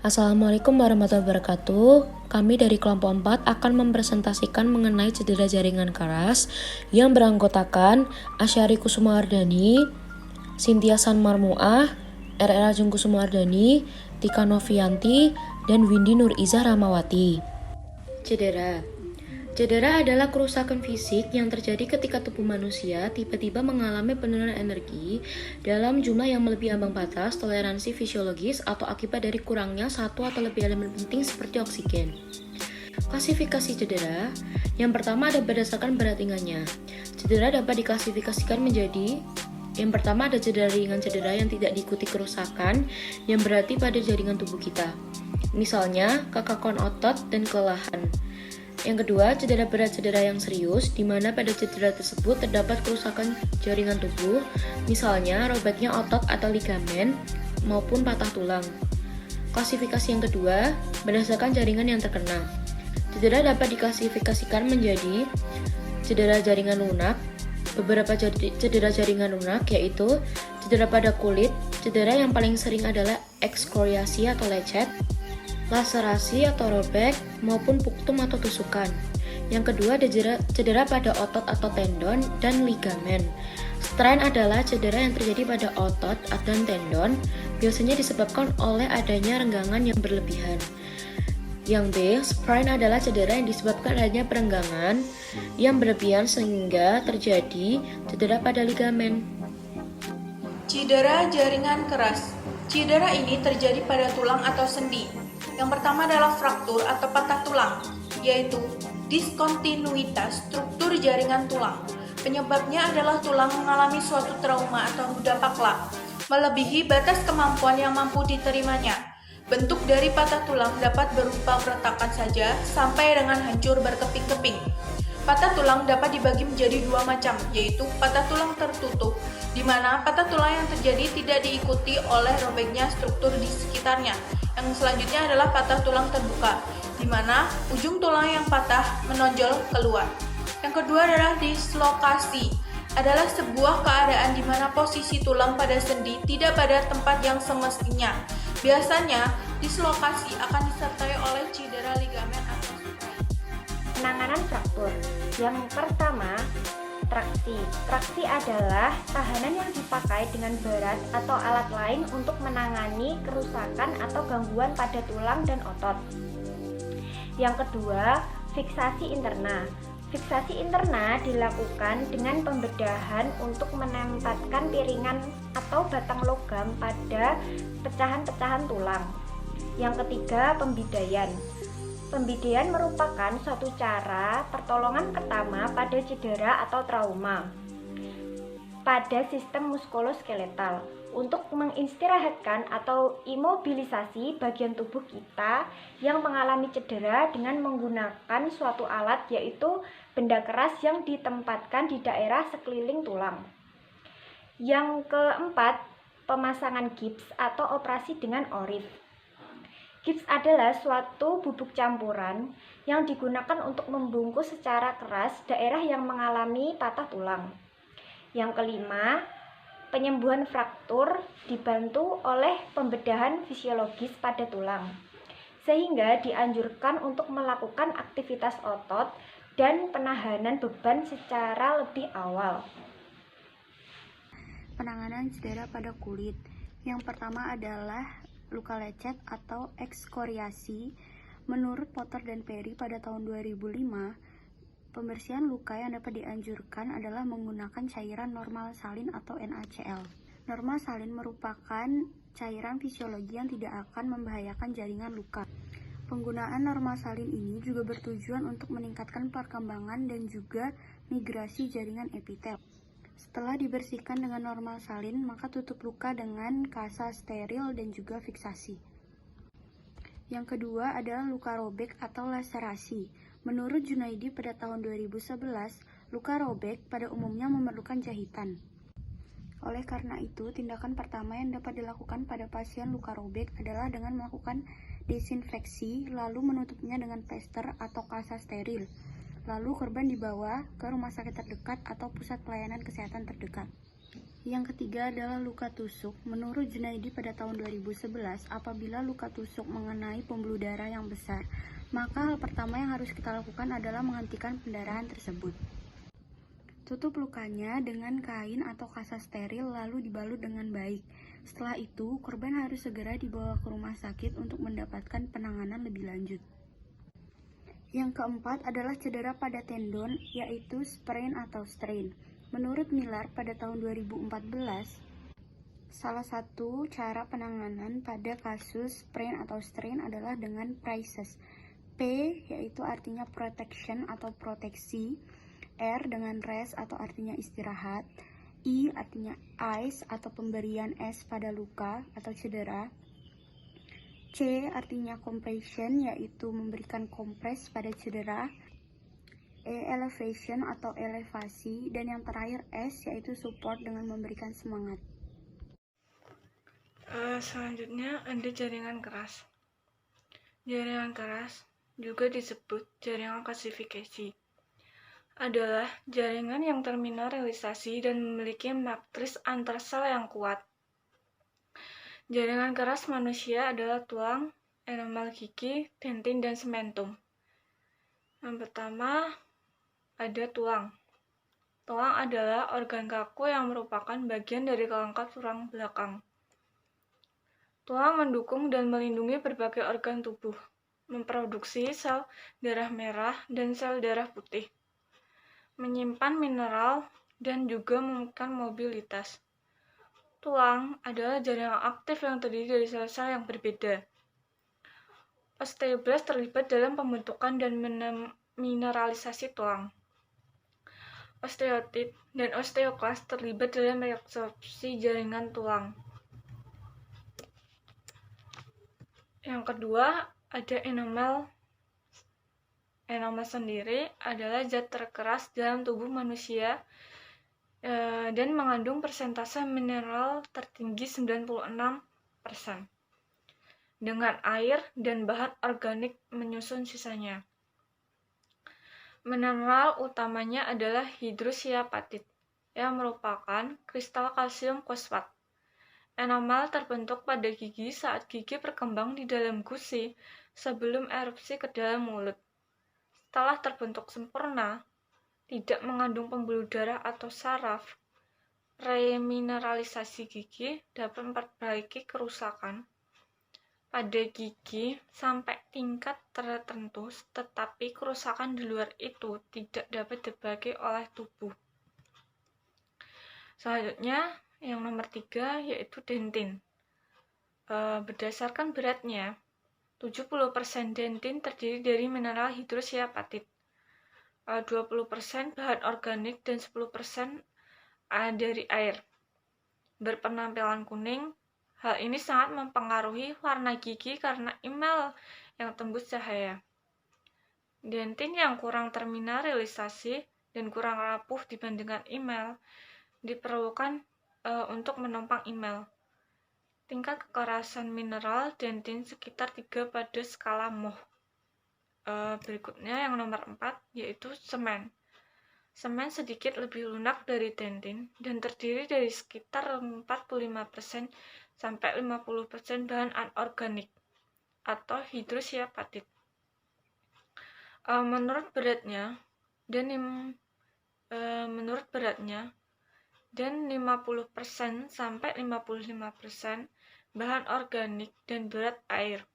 Assalamualaikum warahmatullahi wabarakatuh. Kami dari kelompok 4 akan mempresentasikan mengenai cedera jaringan keras yang beranggotakan Asyari Kusumawardhani, Cynthia Sanmarmuah, RR Ajeng Kusumawardhani, Tika Novianti, dan Windy Nurizah Rahmawati. Cedera adalah kerusakan fisik yang terjadi ketika tubuh manusia tiba-tiba mengalami penurunan energi dalam jumlah yang melebihi ambang batas toleransi fisiologis atau akibat dari kurangnya satu atau lebih elemen penting seperti oksigen. Klasifikasi cedera. Yang pertama ada berdasarkan berat ringannya. Cedera dapat diklasifikasikan menjadi: yang pertama ada cedera ringan, cedera yang tidak diikuti kerusakan yang berarti pada jaringan tubuh kita. Misalnya, kekakuan otot dan kelelahan. Yang kedua, cedera berat, cedera yang serius, di mana pada cedera tersebut terdapat kerusakan jaringan tubuh, misalnya robeknya otot atau ligamen, maupun patah tulang. Klasifikasi yang kedua, berdasarkan jaringan yang terkena. Cedera dapat diklasifikasikan menjadi cedera jaringan lunak. Beberapa cedera jaringan lunak yaitu cedera pada kulit, cedera yang paling sering adalah ekskoriasi atau lecet, laserasi atau robek, maupun puktum atau tusukan. Yang kedua ada cedera pada otot atau tendon dan ligamen. Strain adalah cedera yang terjadi pada otot dan tendon, biasanya disebabkan oleh adanya renggangan yang berlebihan. Yang B, sprain adalah cedera yang disebabkan adanya perenggangan yang berlebihan sehingga terjadi cedera pada ligamen. Cedera jaringan keras. Cedera ini terjadi pada tulang atau sendi. Yang pertama adalah fraktur atau patah tulang, yaitu diskontinuitas struktur jaringan tulang. Penyebabnya adalah tulang mengalami suatu trauma atau luda pakla, melebihi batas kemampuan yang mampu diterimanya. Bentuk dari patah tulang dapat berupa keretakan saja sampai dengan hancur berkeping-keping. Patah tulang dapat dibagi menjadi dua macam, yaitu patah tulang tertutup, di mana patah tulang yang terjadi tidak diikuti oleh robeknya struktur di sekitarnya. Yang selanjutnya adalah patah tulang terbuka, di mana ujung tulang yang patah menonjol keluar. Yang kedua adalah dislokasi, adalah sebuah keadaan di mana posisi tulang pada sendi tidak pada tempat yang semestinya. Biasanya, dislokasi akan disertai oleh cedera ligamen atau sprain. Penanganan fraktur. Yang pertama, traksi. Traksi adalah tahanan yang dipakai dengan berat atau alat lain untuk menangani kerusakan atau gangguan pada tulang dan otot. Yang kedua, fiksasi interna. Fiksasi interna dilakukan dengan pembedahan untuk menempatkan piringan atau batang logam pada pecahan-pecahan tulang. Yang ketiga, pembidaian. Pembidaian merupakan suatu cara pertolongan pertama pada cedera atau trauma pada sistem muskuloskeletal untuk mengistirahatkan atau imobilisasi bagian tubuh kita yang mengalami cedera dengan menggunakan suatu alat, yaitu benda keras yang ditempatkan di daerah sekeliling tulang. Yang keempat, pemasangan gips atau operasi dengan orif. Gips adalah suatu bubuk campuran yang digunakan untuk membungkus secara keras daerah yang mengalami patah tulang. Yang kelima, penyembuhan fraktur dibantu oleh pembedahan fisiologis pada tulang, sehingga dianjurkan untuk melakukan aktivitas otot dan penahanan beban secara lebih awal. Penanganan cedera pada kulit. Yang pertama adalah luka lecet atau ekskoriasi. Menurut Potter dan Perry pada tahun 2005, pembersihan luka yang dapat dianjurkan adalah menggunakan cairan normal salin atau NaCl. Normal salin merupakan cairan fisiologi yang tidak akan membahayakan jaringan luka. Penggunaan normal salin ini juga bertujuan untuk meningkatkan perkembangan dan juga migrasi jaringan epitel. Setelah dibersihkan dengan normal salin, maka tutup luka dengan kasa steril dan juga fiksasi. Yang kedua adalah luka robek atau laserasi. Menurut Junaidi pada tahun 2011, luka robek pada umumnya memerlukan jahitan. Oleh karena itu, tindakan pertama yang dapat dilakukan pada pasien luka robek adalah dengan melakukan desinfeksi, lalu menutupnya dengan plester atau kasa steril. Lalu korban dibawa ke rumah sakit terdekat atau pusat pelayanan kesehatan terdekat. Yang ketiga adalah luka tusuk. Menurut Junaidi pada tahun 2011, apabila luka tusuk mengenai pembuluh darah yang besar, maka hal pertama yang harus kita lakukan adalah menghentikan pendarahan tersebut. Tutup lukanya dengan kain atau kasa steril lalu dibalut dengan baik. Setelah itu, korban harus segera dibawa ke rumah sakit untuk mendapatkan penanganan lebih lanjut. Yang keempat adalah cedera pada tendon, yaitu sprain atau strain. Menurut Miller pada tahun 2014, salah satu cara penanganan pada kasus sprain atau strain adalah dengan PRICES. P yaitu artinya protection atau proteksi, R dengan rest atau artinya istirahat, I artinya ice atau pemberian es pada luka atau cedera, C artinya compression yaitu memberikan kompres pada cedera, E elevation atau elevasi, dan yang terakhir S yaitu support dengan memberikan semangat. Selanjutnya ada jaringan keras. Jaringan keras juga disebut jaringan klasifikasi. Adalah jaringan yang terminal realisasi dan memiliki matris antarsel yang kuat. Jaringan keras manusia adalah tulang, enamel gigi, dentin, dan sementum. Yang pertama ada tulang. Tulang adalah organ kaku yang merupakan bagian dari kelengkap tulang belakang. Tulang mendukung dan melindungi berbagai organ tubuh, memproduksi sel darah merah dan sel darah putih, menyimpan mineral, dan juga memungkinkan mobilitas. Tulang adalah jaringan aktif yang terdiri dari sel-sel yang berbeda. Osteoblast terlibat dalam pembentukan dan mineralisasi tulang. Osteotit dan osteoklas terlibat dalam reabsorpsi jaringan tulang. Yang kedua, ada enamel. Enamel sendiri adalah zat terkeras dalam tubuh manusia dan mengandung persentase mineral tertinggi 96%, dengan air dan bahan organik menyusun sisanya. Mineral utamanya adalah hidroksiapatit, yang merupakan kristal kalsium fosfat. Enamel terbentuk pada gigi saat gigi berkembang di dalam gusi sebelum erupsi ke dalam mulut. Setelah terbentuk sempurna, tidak mengandung pembuluh darah atau saraf, remineralisasi gigi dapat memperbaiki kerusakan pada gigi sampai tingkat tertentu, tetapi kerusakan di luar itu tidak dapat dibagi oleh tubuh. Selanjutnya, yang nomor 3 yaitu dentin. Berdasarkan beratnya, 70% dentin terdiri dari mineral hidroksiapatit, 20% bahan organik, dan 10% dari air. Berpenampilan kuning. Hal ini sangat mempengaruhi warna gigi karena emel yang tembus cahaya. Dentin yang kurang termineralisasi dan kurang rapuh dibandingkan emel diperlukan untuk menopang emel. Tingkat kekerasan mineral dentin sekitar 3 pada skala Mohs. Berikutnya yang nomor 4 yaitu semen. Semen sedikit lebih lunak dari dentin dan terdiri dari sekitar 45% sampai 50% bahan anorganik atau hidroksiapatit. Menurut beratnya dan 50% sampai 55% bahan organik dan berat air.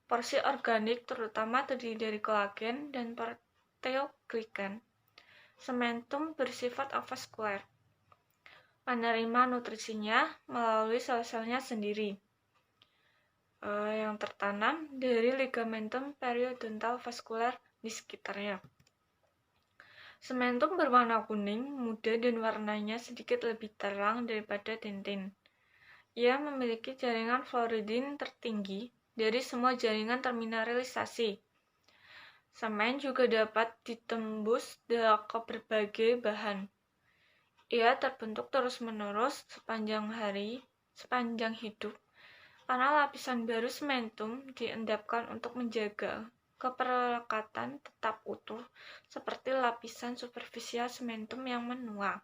Porsi organik terutama terdiri dari kolagen dan proteoglikan. Sementum bersifat avaskuler, menerima nutrisinya melalui sel-selnya sendiri yang tertanam dari ligamentum periodontal vaskuler di sekitarnya. Sementum berwarna kuning muda dan warnanya sedikit lebih terang daripada dentin. Ia memiliki jaringan fluoridin tertinggi dari semua jaringan termineralisasi. Semen juga dapat ditembus ke berbagai bahan. Ia terbentuk terus-menerus sepanjang hidup, karena lapisan baru sementum diendapkan untuk menjaga keperlekatan tetap utuh, seperti lapisan superficial sementum yang menua.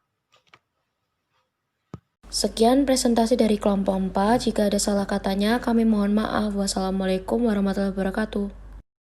Sekian presentasi dari kelompok 4. Jika ada salah katanya, kami mohon maaf. Wassalamualaikum warahmatullahi wabarakatuh.